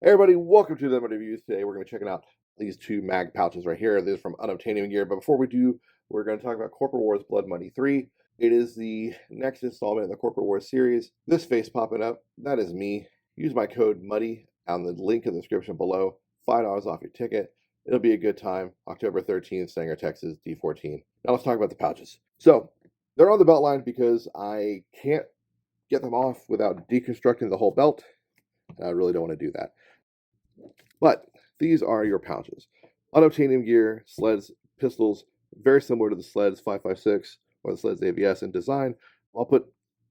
Hey everybody, welcome to the reviews. Today we're going to be checking out these two mag pouches right here. These are from Unobtanium Gear. But before we do, we're going to talk about Corporate Wars Blood Money 3. It is the next installment in the Corporate Wars series. This face popping up, that is me. Use my code MUDDY on the link in the description below. $5 off your ticket. It'll be a good time. October 13th, Sanger, Texas, D14. Now let's talk about the pouches. So they're on the belt line because I can't get them off without deconstructing the whole belt. I really don't want to do that. But these are your pouches. Unobtanium Gear SLEDS pistols, very similar to the SLEDS 556 or the SLEDS ABS in design. I'll put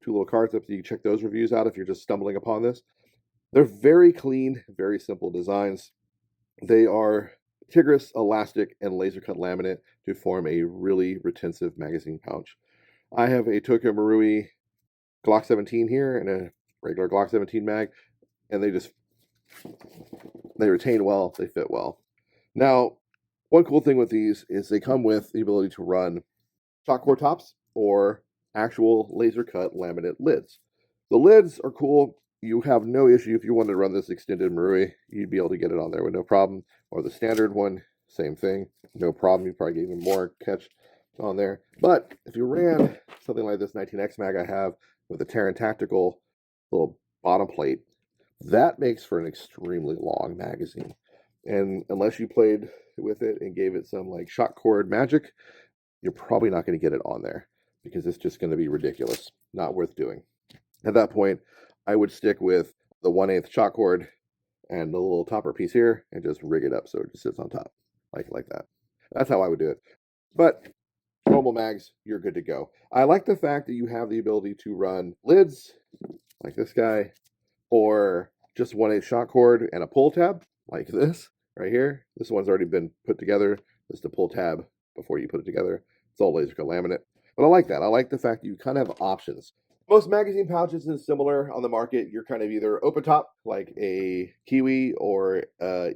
two little cards up so you can check those reviews out if you're just stumbling upon this. They're very clean, very simple designs. They are Tigris, elastic, and laser cut laminate to form a really retentive magazine pouch. I have a Tokyo Marui Glock 17 here and a regular Glock 17 mag, and they retain well, they fit well. Now, one cool thing with these is they come with the ability to run shock core tops or actual laser cut laminate lids. The lids are cool. You have no issue if you wanted to run this extended Marui, you'd be able to get it on there with no problem. Or the standard one, same thing, no problem. You probably get even more catch on there. But if you ran something like this 19X mag I have with a Terran Tactical little bottom plate, that makes for an extremely long magazine. And unless you played with it and gave it some like shock cord magic, you're probably not going to get it on there because it's just going to be ridiculous. Not worth doing. At that point, I would stick with the 1/8 shock cord and the little topper piece here and just rig it up so it just sits on top like that. That's how I would do it. But normal mags, you're good to go. I like the fact that you have the ability to run lids like this guy, or just 1/8 shock cord and a pull tab like this right here. This one's already been put together. This is the pull tab before you put it together. It's all laser cut laminate. But I like that. I like the fact that you kind of have options. Most magazine pouches is similar on the market. You're kind of either open top like a Kiwi or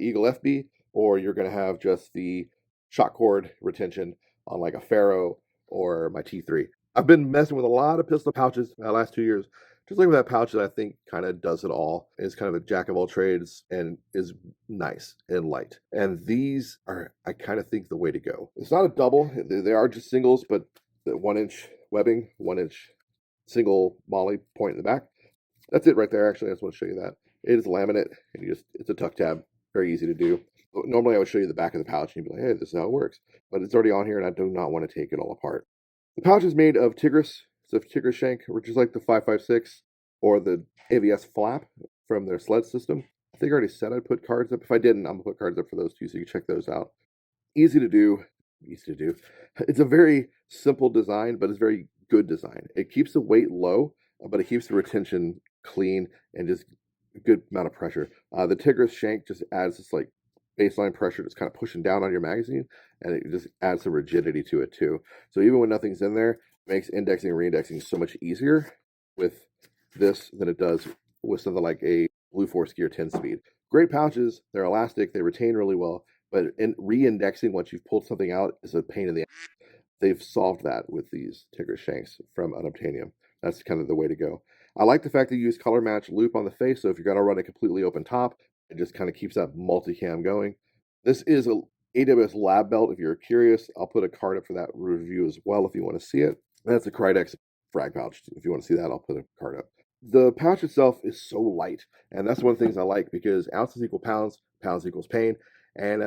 Eagle FB, or you're going to have just the shock cord retention on like a Faro or my T3. I've been messing with a lot of pistol pouches the last 2 years. Just looking at that pouch that I think kind of does it all. Is kind of a jack of all trades and is nice and light. And these are, I kind of think, the way to go. It's not a double. They are just singles, but the 1-inch webbing, 1-inch single molly point in the back. That's it right there. Actually, I just want to show you that. It is laminate, and it's a tuck tab. Very easy to do. Normally, I would show you the back of the pouch, and you'd be like, hey, this is how it works. But it's already on here, and I do not want to take it all apart. The pouch is made of Tigris. So Tigris shank, which is like the 556 or the AVS flap from their SLED system. I think I already said I'd put cards up. If I didn't, I'm going to put cards up for those too, so you can check those out. Easy to do. Easy to do. It's a very simple design, but it's very good design. It keeps the weight low, but it keeps the retention clean and just a good amount of pressure. The Tigris shank just adds this like baseline pressure that's kind of pushing down on your magazine, and it just adds some rigidity to it too. So even when nothing's in there, it makes indexing and reindexing so much easier with this than it does with something like a Blue Force Gear 10 speed. Great pouches, they're elastic, they retain really well, but in re-indexing once you've pulled something out is a pain in the ass. They've solved that with these Tigris shanks from Unobtanium. That's kind of the way to go. I like the fact that you use color match loop on the face, so if you're going to run a completely open top, it just kind of keeps that multicam going. This is a AWS lab belt. If you're curious, I'll put a card up for that review as well if you want to see it. That's a Krydex frag pouch. If you want to see that, I'll put a card up. The pouch itself is so light, and that's one of the things I like because ounces equal pounds, pounds equals pain, and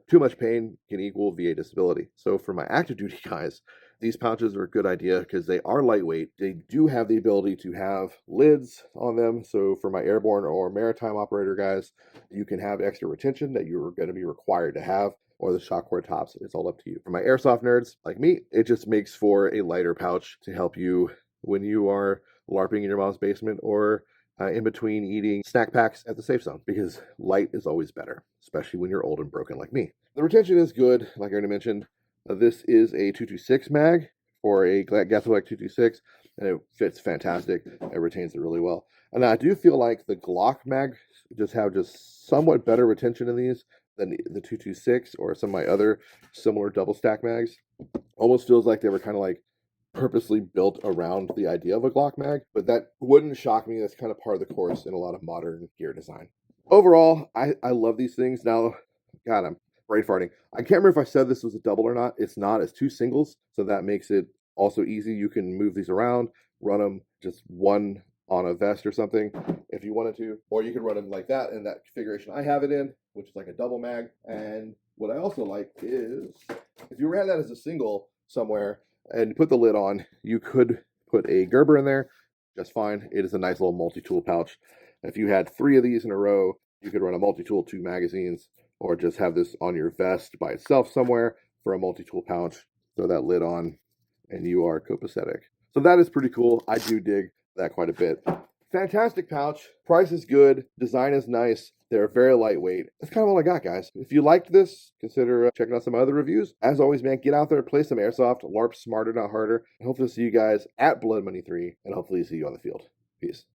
too much pain can equal VA disability. So for my active duty guys, these pouches are a good idea because they are lightweight. They do have the ability to have lids on them. So for my airborne or maritime operator guys, you can have extra retention that you're going to be required to have, or the shock cord tops. It's all up to you. For my airsoft nerds like me, it just makes for a lighter pouch to help you when you are LARPing in your mom's basement or in between eating snack packs at the safe zone, because light is always better, especially when you're old and broken like me. The retention is good, like I already mentioned. This is a 226 mag or a Gasolec 226, and it fits fantastic. It retains it really well. And I do feel like the Glock mag have somewhat better retention in these than the 226 or some of my other similar double stack mags. Almost feels like they were kind of like purposely built around the idea of a Glock mag, but that wouldn't shock me. That's kind of part of the course in a lot of modern gear design. Overall, I love these things. Now, God, I'm brain farting. I can't remember if I said this was a double or not. It's not. It's two singles, so that makes it also easy. You can move these around, run them just one on a vest or something if you wanted to, or you can run them like that in that configuration I have it in, which is like a double mag. And what I also like is if you ran that as a single somewhere and put the lid on, you could put a Gerber in there just fine. It is a nice little multi-tool pouch. If you had 3 of these in a row, you could run a multi-tool, 2 magazines, or just have this on your vest by itself somewhere for a multi-tool pouch. Throw that lid on, and you are copacetic. So that is pretty cool. I do dig that quite a bit. Fantastic pouch. Price is good. Design is nice. They're very lightweight. That's kind of all I got, guys. If you liked this, consider checking out some other reviews. As always, man, get out there, play some Airsoft. LARP Smarter, not harder. And hopefully see you guys at Blood Money 3, and hopefully see you on the field. Peace.